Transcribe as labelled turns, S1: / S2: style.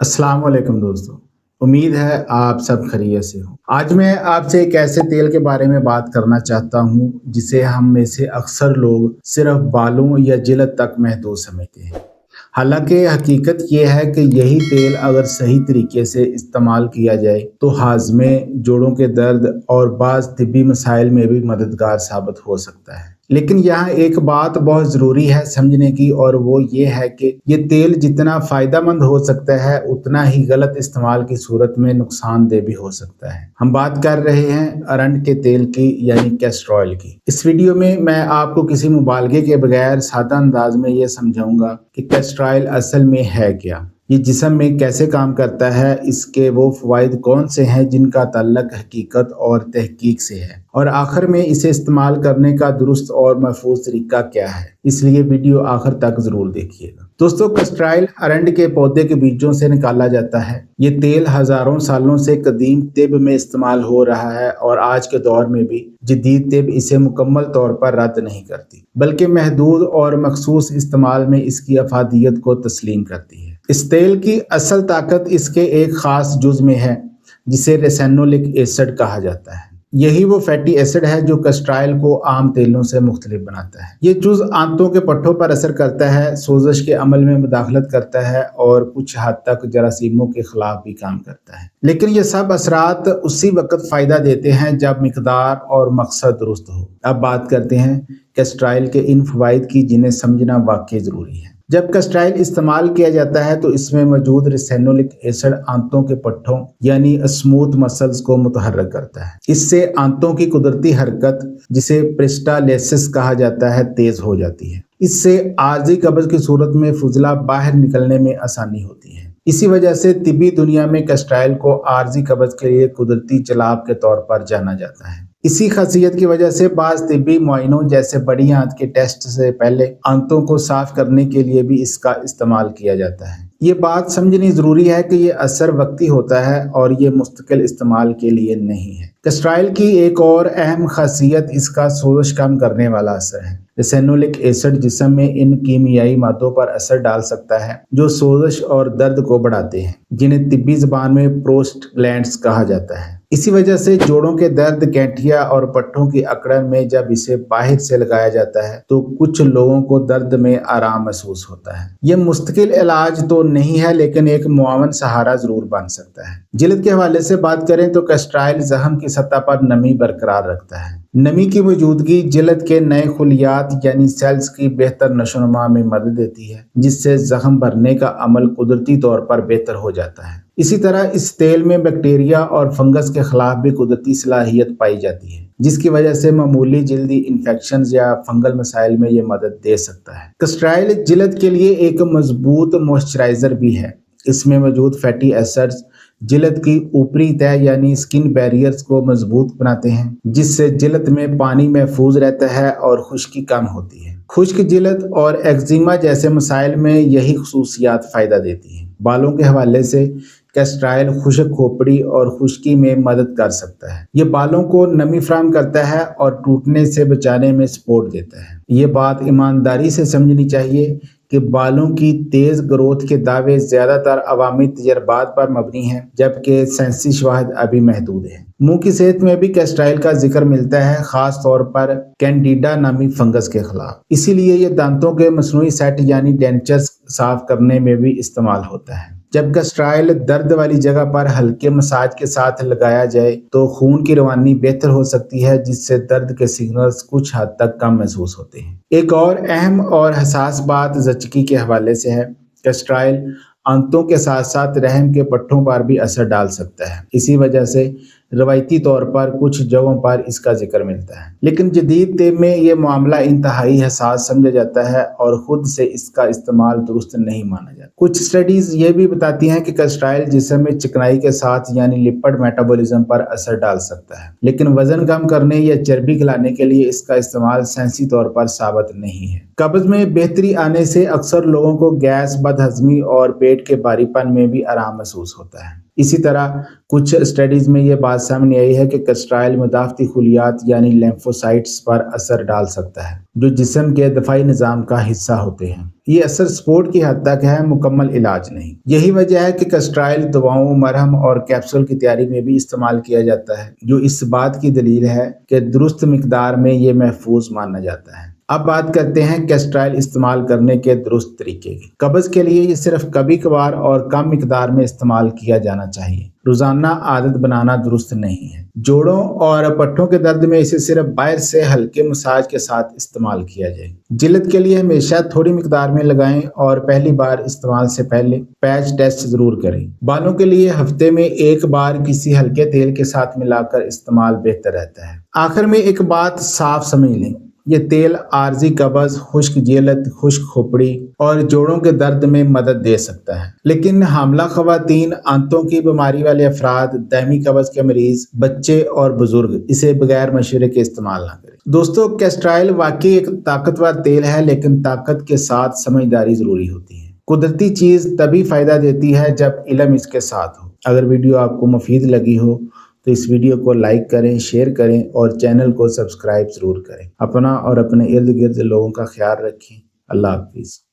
S1: अस्सलाम वालेकुम दोस्तों। उम्मीद है आप सब खैरियत से हो। आज मैं आपसे एक ऐसे तेल के बारे में बात करना चाहता हूँ जिसे हम में से अक्सर लोग सिर्फ बालों या जिल्द तक महदूद समझते हैं। हालांकि हकीकत ये है कि यही तेल अगर सही तरीके से इस्तेमाल किया जाए तो हाजमे, जोड़ों के दर्द और बाज़ तिब्बी मसाइल में भी मददगार साबित हो सकता है। लेकिन यहाँ एक बात बहुत ज़रूरी है समझने की, और वो ये है कि ये तेल जितना फ़ायदेमंद हो सकता है उतना ही गलत इस्तेमाल की सूरत में नुकसानदेह भी हो सकता है। हम बात कर रहे हैं अरंड के तेल की, यानी कैस्टर ऑयल की। इस वीडियो में मैं आपको किसी मुबालगे के बगैर सादा अंदाज में ये समझाऊंगा कि कैस्टर ऑयल असल में है क्या, ये जिस्म में कैसे काम करता है, इसके वो फ़वाइद कौन से हैं जिनका ताल्लुक हकीकत और तहकीक से है, और आखिर में इसे इस्तेमाल करने का दुरुस्त और महफूज तरीका क्या है। इसलिए वीडियो आखिर तक ज़रूर देखिएगा। दोस्तों, कैस्टर ऑयल अरंड के पौधे के बीजों से निकाला जाता है। ये तेल हज़ारों सालों से कदीम तिब में इस्तेमाल हो रहा है और आज के दौर में भी जदीद तिब इसे मुकम्मल तौर पर रद्द नहीं करती, बल्कि महदूद और मखसूस इस्तेमाल में इसकी अफादियत को तस्लीम करती है। इस तेल की असल ताकत इसके एक ख़ास जुज़ में है जिसे रेसिनोलिक एसिड कहा जाता है। यही वो फैटी एसिड है जो कैस्टर ऑयल को आम तेलों से मुख्तलिफ बनाता है। ये जुज़ आंतों के पट्टों पर असर करता है, सोजश के अमल में मुदाखलत करता है और कुछ हद तक जरासीमों के खिलाफ भी काम करता है। लेकिन ये सब असरात उसी वक्त फ़ायदा देते हैं जब मिकदार और मकसद दुरुस्त हो। अब बात करते हैं कैस्टर ऑयल के इन फ़वाइद की जिन्हें समझना वाकई ज़रूरी है। जब कैस्टर ऑयल इस्तेमाल किया जाता है तो इसमें मौजूद रेसिनोलिक एसिड आंतों के पट्टों यानी स्मूथ मसल्स को मुतहर्रिक करता है। इससे आंतों की कुदरती हरकत, जिसे पेरिस्टालसिस कहा जाता है, तेज हो जाती है। इससे आर्जी कब्ज की सूरत में फुजला बाहर निकलने में आसानी होती है। इसी वजह से तिब्बी दुनिया में कैस्टर ऑयल को आर्जी कब्ज के लिए कुदरती जलाब के तौर पर जाना जाता है। इसी खासियत की वजह से बाज़ तिब्बी मुआयनों जैसे बड़ी आंत के टेस्ट से पहले आंतों को साफ करने के लिए भी इसका इस्तेमाल किया जाता है। ये बात समझनी ज़रूरी है कि ये असर वक्ती होता है और ये मुस्तकिल इस्तेमाल के लिए नहीं है। कैस्टर ऑयल की एक और अहम खासियत इसका सोजश कम करने वाला असर है। रेसिनोलिक एसिड जिस्म में इन कीमियाई मादों पर असर डाल सकता है जो सोजश और दर्द को बढ़ाते हैं, जिन्हें तिब्बी ज़बान में प्रोस्टाग्लैंड्स कहा जाता है। इसी वजह से जोड़ों के दर्द, गैंठिया और पट्टों की अकड़न में जब इसे बाहर से लगाया जाता है तो कुछ लोगों को दर्द में आराम महसूस होता है। यह मुस्तकिल इलाज तो नहीं है, लेकिन एक मुआवन सहारा जरूर बन सकता है। जिल्द के हवाले से बात करें तो कैस्टर ऑयल जख्म की सतह पर नमी बरकरार रखता है। नमी की मौजूदगी जिल्द के नए खुलियात यानी सेल्स की बेहतर नशोनुमा में मदद देती है, जिससे जख्म भरने का अमल कुदरती तौर पर बेहतर हो जाता है। इसी तरह इस तेल में बैक्टीरिया और फंगस के खिलाफ भी कुदरती सलाहियत पाई जाती है, जिसकी वजह से मामूली जिल्दी इन्फेक्शन या फंगल मसाइल में ये मदद दे सकता है। कैस्टर ऑयल जिल्द के लिए एक मजबूत मॉइस्चराइजर भी है। इसमें मौजूद फैटी एसिड्स जिल्द की ऊपरी तह यानी स्किन बैरियर्स को मजबूत बनाते हैं, जिससे जिल्द में पानी महफूज रहता है और खुश्की कम होती है। खुश्क जिल्द और एक्जिमा जैसे मसाइल में यही खसूसियात फ़ायदा देती हैं। बालों के हवाले से कैस्टर ऑयल खुश्क खोपड़ी और खुश्की में मदद कर सकता है। ये बालों को नमी फराहम करता है और टूटने से बचाने में सपोर्ट देता है। ये बात ईमानदारी से समझनी चाहिए कि बालों की तेज़ ग्रोथ के दावे ज़्यादातर अवामी तजर्बात पर मबनी हैं, जबकि साइंसी शवाहद अभी महदूद है। मुंह की सेहत में भी कैस्टर ऑयल का जिक्र मिलता है, खास तौर पर कैंडिडा नामी फंगस के खिलाफ। इसीलिए ये दांतों के मसनूई सेट यानी डेंचर्स साफ करने में भी इस्तेमाल होता है। जब कैस्टर ऑयल दर्द वाली जगह पर हल्के मसाज के साथ लगाया जाए तो खून की रवानी बेहतर हो सकती है, जिससे दर्द के सिग्नल्स कुछ हद तक कम महसूस होते हैं। एक और अहम और हसास बात जचकी के हवाले से है। कैस्टर ऑयल आंतों के साथ साथ रहम के पट्टों पर भी असर डाल सकता है। इसी वजह से रवायती तौर पर कुछ जगहों पर इसका जिक्र मिलता है, लेकिन जदीद तिब में यह मामला इंतहाई हसास समझा जाता है और खुद से इसका इस्तेमाल दुरुस्त नहीं माना जाता। कुछ स्टडीज ये भी बताती हैं कि कैस्टर ऑयल जिस्म में चिकनाई के साथ यानी लिपिड मेटाबॉलिज्म पर असर डाल सकता है, लेकिन वजन कम करने या चर्बी खिलाने के लिए इसका इस्तेमाल साइंसी तौर पर साबित नहीं है। कब्ज में बेहतरी आने से अक्सर लोगों को गैस, बदहजमी और पेट के भारीपन में भी आराम महसूस होता है। اسی طرح کچھ اسٹڈیز میں یہ بات سامنے آئی ہے کہ کیسٹرائل مدافعتی خلیات یعنی لیمفوسائٹس پر اثر ڈال سکتا ہے جو جسم کے دفاعی نظام کا حصہ ہوتے ہیں۔ یہ اثر سپورٹ کی حد تک ہے، مکمل علاج نہیں۔ یہی وجہ ہے کہ کیسٹرائل دواؤں، مرہم اور کیپسول کی تیاری میں بھی استعمال کیا جاتا ہے، جو اس بات کی دلیل ہے کہ درست مقدار میں یہ محفوظ مانا جاتا ہے۔ اب بات کرتے ہیں کیسٹرائل استعمال کرنے کے درست طریقے کی۔ قبض کے لیے یہ صرف کبھی کبھار اور کم مقدار میں استعمال کیا جانا چاہیے۔ روزانہ عادت بنانا درست نہیں ہے۔ جوڑوں اور پٹھوں کے درد میں اسے صرف باہر سے ہلکے مساج کے ساتھ استعمال کیا جائے۔ جلد کے لیے ہمیشہ تھوڑی مقدار میں لگائیں اور پہلی بار استعمال سے پہلے پیچ ٹیسٹ ضرور کریں۔ بالوں کے لیے ہفتے میں ایک بار کسی ہلکے تیل کے ساتھ ملا کر استعمال بہتر رہتا ہے۔ آخر میں ایک بات صاف سمجھ لیں، یہ تیل عارضی قبض، خشک جلد، خشک کھوپڑی اور جوڑوں کے درد میں مدد دے سکتا ہے، لیکن حاملہ خواتین، آنتوں کی بیماری والے افراد، دائمی قبض کے مریض، بچے اور بزرگ اسے بغیر مشورے کے استعمال نہ کریں۔ دوستو، کیسٹرائل واقعی ایک طاقتور تیل ہے، لیکن طاقت کے ساتھ سمجھداری ضروری ہوتی ہے۔ قدرتی چیز تبھی فائدہ دیتی ہے جب علم اس کے ساتھ ہو۔ اگر ویڈیو آپ کو مفید لگی ہو تو اس ویڈیو کو لائک کریں، شیئر کریں اور چینل کو سبسکرائب ضرور کریں۔ اپنا اور اپنے ارد گرد لوگوں کا خیال رکھیں۔ اللہ حافظ۔